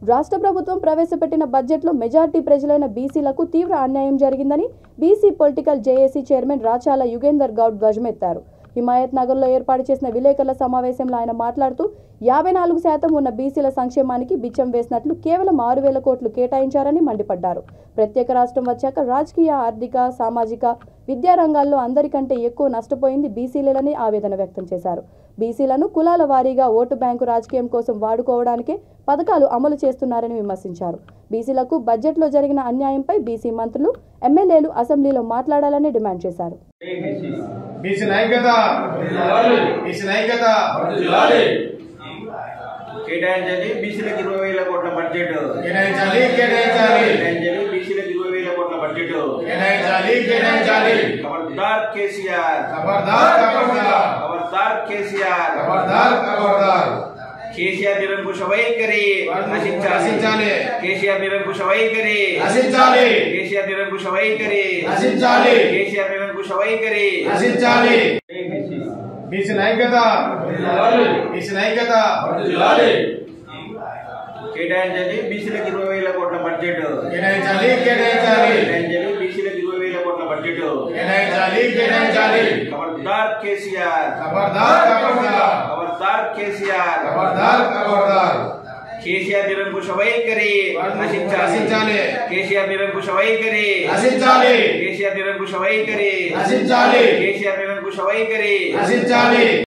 రాష్ట్ర ప్రభుత్వం ప్రవేశపెట్టిన బడ్జెట్లో మెజార్టీ ప్రజలైన బీసీలకు తీవ్ర అన్యాయం జరిగిందని BC political JAC chairman Rachala Yugender Goud ధ్వజమెత్తారు. హిమాయత్ నగర్లో ఏర్పాటు చేసిన విలేకరుల సమావేశంలో ఆయన మాట్లాడుతూ 54% ఉన్న బీసీల సంక్షేమానికి బిచ్చం వేసినట్లు కేవలం 6,000 కోట్లు కేటాయించారని మండిపడ్డారు. ప్రత్యేక రాష్ట్రం వచ్చాక రాజకీయ, ఆర్థిక, సామాజిక, విద్యా రంగాల్లో అందరికంటే ఎక్కువ నష్టపోయింది బీసీలని ఆవేదన వ్యక్తం చేశారు. బీసీలను కులాల వారీగా ఓటు బ్యాంకు రాజకీయం కోసం వాడుకోవడానికే పథకాలు అమలు చేస్తున్నారని విమర్శించారు. బీసీలకు బడ్జెట్లో జరిగిన అన్యాయంపై బీసీ మంత్రులు, ఎమ్మెల్యేలు అసెంబ్లీలో మాట్లాడాలని డిమాండ్ చేశారు. కేటాయించాలి బీసీలకు 20,000 కోట్ల బడ్జెట్ బీసీలకు 20,000 కోట్ల బడ్జెట్ ఖబర్దార్ కేసీఆర్ ఖబర్దార్ కేసీఆర్ కేసీఆర్ నిరంకుశ వైఖరి నశించాలి కేసీఆర్ నిరంకుశ వైఖరి నశించాలి కేసీఆర్ నిరంకుశ వైఖరి నశించాలి కేసీఆర్ నిరంకుశ వైఖరి నశించాలి కేటాయించాలి బీసీలకు 20,000 కోట్ల బడ్జెట్ బీసీలకు 20,000 కోట్ల బడ్జెట్ ఖబర్దార్ కేసీఆర్ ఖబర్దార్ కేసీఆర్ కేసీఆర్ నిరంకుశ వైఖరి నశించాలి కేసీఆర్ నిరంకుశ వైఖరి నశించాలి కేసీఆర్ నిరంకుశ వైఖరి నశించాలి కేసీఆర్ నిరంకుశ వైఖరి నశించాలి.